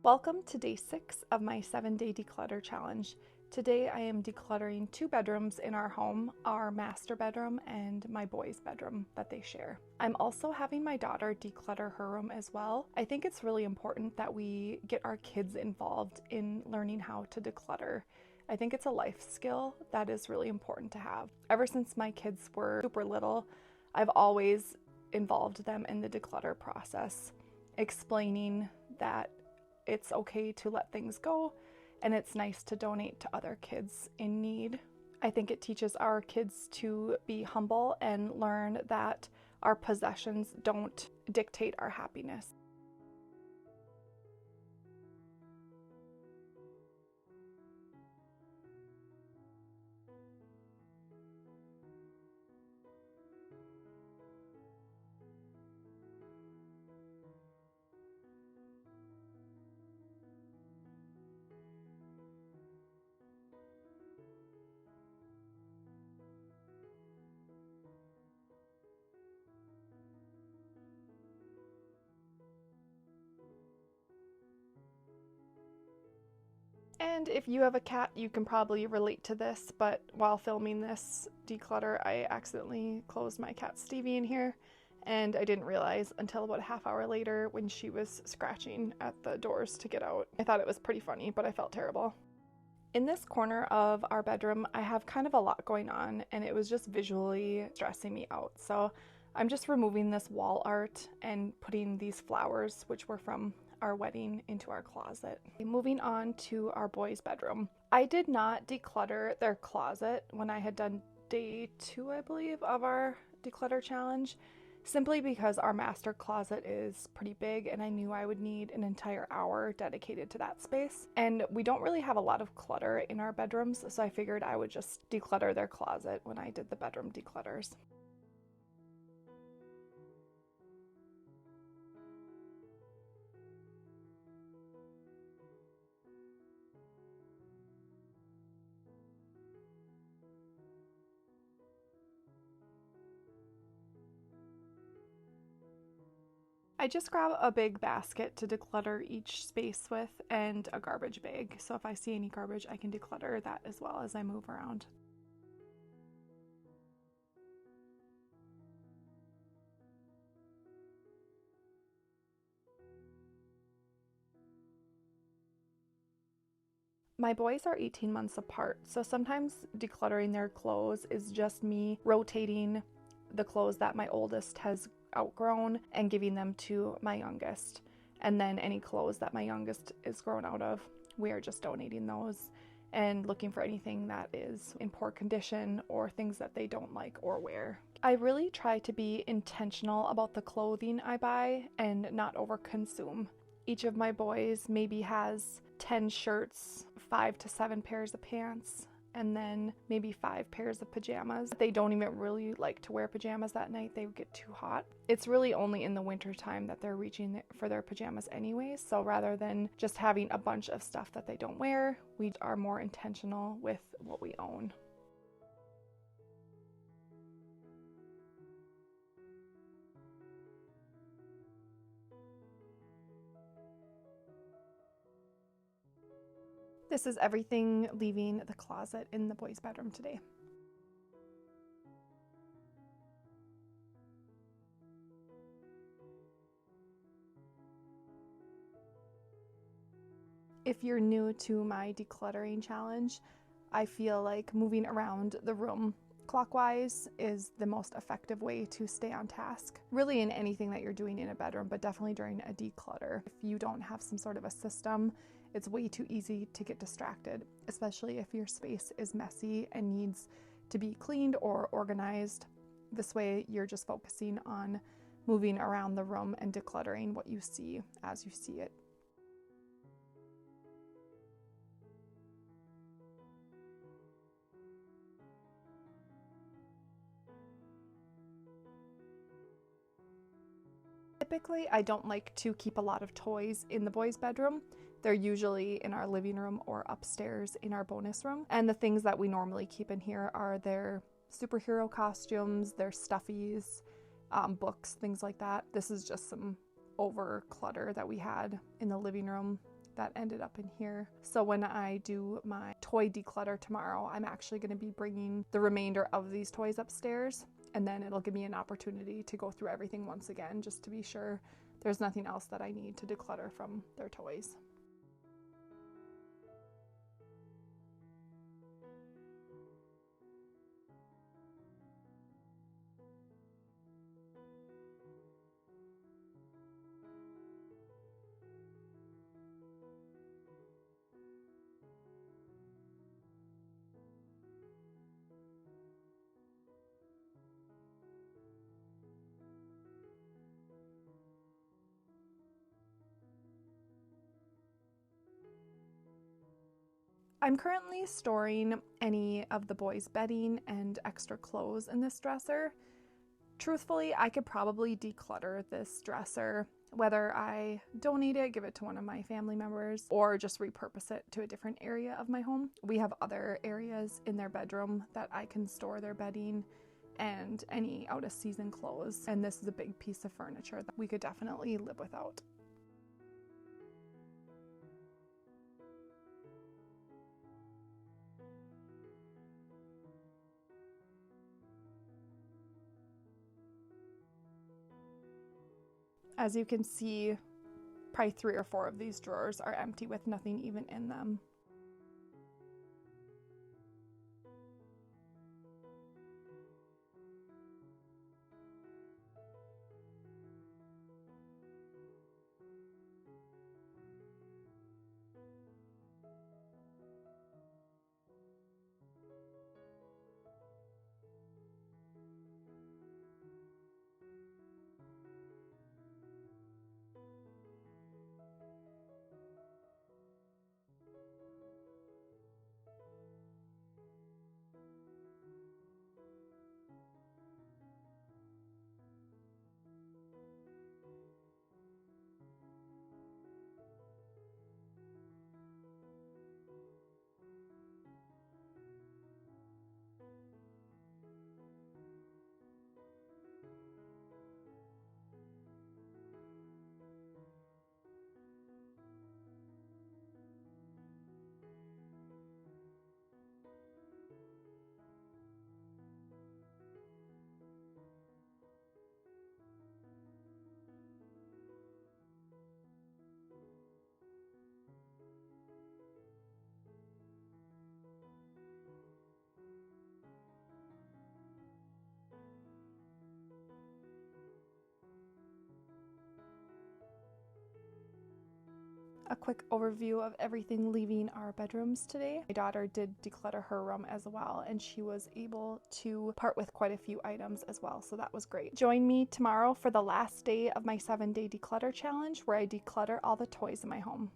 Welcome to day 6 of my 7-day declutter challenge. Today I am decluttering 2 bedrooms in our home, our master bedroom and my boys' bedroom that they share. I'm also having my daughter declutter her room as well. I think it's really important that we get our kids involved in learning how to declutter. I think it's a life skill that is really important to have. Ever since my kids were super little, I've always involved them in the declutter process, explaining that it's okay to let things go and it's nice to donate to other kids in need. I think it teaches our kids to be humble and learn that our possessions don't dictate our happiness. And if you have a cat, you can probably relate to this, but while filming this declutter, I accidentally closed my cat Stevie in here, and I didn't realize until about a half hour later when she was scratching at the doors to get out. I thought it was pretty funny, but I felt terrible. In this corner of our bedroom, I have kind of a lot going on, and it was just visually stressing me out. So I'm just removing this wall art and putting these flowers, which were from our wedding, into our closet. Moving on to our boys' bedroom. I did not declutter their closet when I had done day 2, I believe, of our declutter challenge, simply because our master closet is pretty big and I knew I would need an entire hour dedicated to that space. And we don't really have a lot of clutter in our bedrooms, so I figured I would just declutter their closet when I did the bedroom declutters. I just grab a big basket to declutter each space with and a garbage bag. So if I see any garbage, I can declutter that as well as I move around. My boys are 18 months apart, so sometimes decluttering their clothes is just me rotating the clothes that my oldest has outgrown and giving them to my youngest. And then any clothes that my youngest is grown out of, we are just donating those and looking for anything that is in poor condition or things that they don't like or wear. I really try to be intentional about the clothing I buy and not overconsume. Each of my boys maybe has 10 shirts, 5 to 7 pairs of pants, and then maybe 5 pairs of pajamas. They don't even really like to wear pajamas that night. They would get too hot. It's really only in the winter time that they're reaching for their pajamas anyways. So rather than just having a bunch of stuff that they don't wear, we are more intentional with what we own. This is everything leaving the closet in the boys' bedroom today. If you're new to my decluttering challenge, I feel like moving around the room clockwise is the most effective way to stay on task. Really in anything that you're doing in a bedroom, but definitely during a declutter. If you don't have some sort of a system, it's way too easy to get distracted, especially if your space is messy and needs to be cleaned or organized. This way you're just focusing on moving around the room and decluttering what you see as you see it. Typically, I don't like to keep a lot of toys in the boys' bedroom. They're usually in our living room or upstairs in our bonus room. And the things that we normally keep in here are their superhero costumes, their stuffies, books, things like that. This is just some over clutter that we had in the living room that ended up in here. So when I do my toy declutter tomorrow, I'm actually going to be bringing the remainder of these toys upstairs, and then it'll give me an opportunity to go through everything once again, just to be sure there's nothing else that I need to declutter from their toys. I'm currently storing any of the boys' bedding and extra clothes in this dresser. Truthfully, I could probably declutter this dresser, whether I donate it, give it to one of my family members, or just repurpose it to a different area of my home. We have other areas in their bedroom that I can store their bedding and any out of season clothes, and this is a big piece of furniture that we could definitely live without. As you can see, probably 3 or 4 of these drawers are empty with nothing even in them. A quick overview of everything leaving our bedrooms today. My daughter did declutter her room as well, and she was able to part with quite a few items as well, so that was great. Join me tomorrow for the last day of my 7-day declutter challenge, where I declutter all the toys in my home.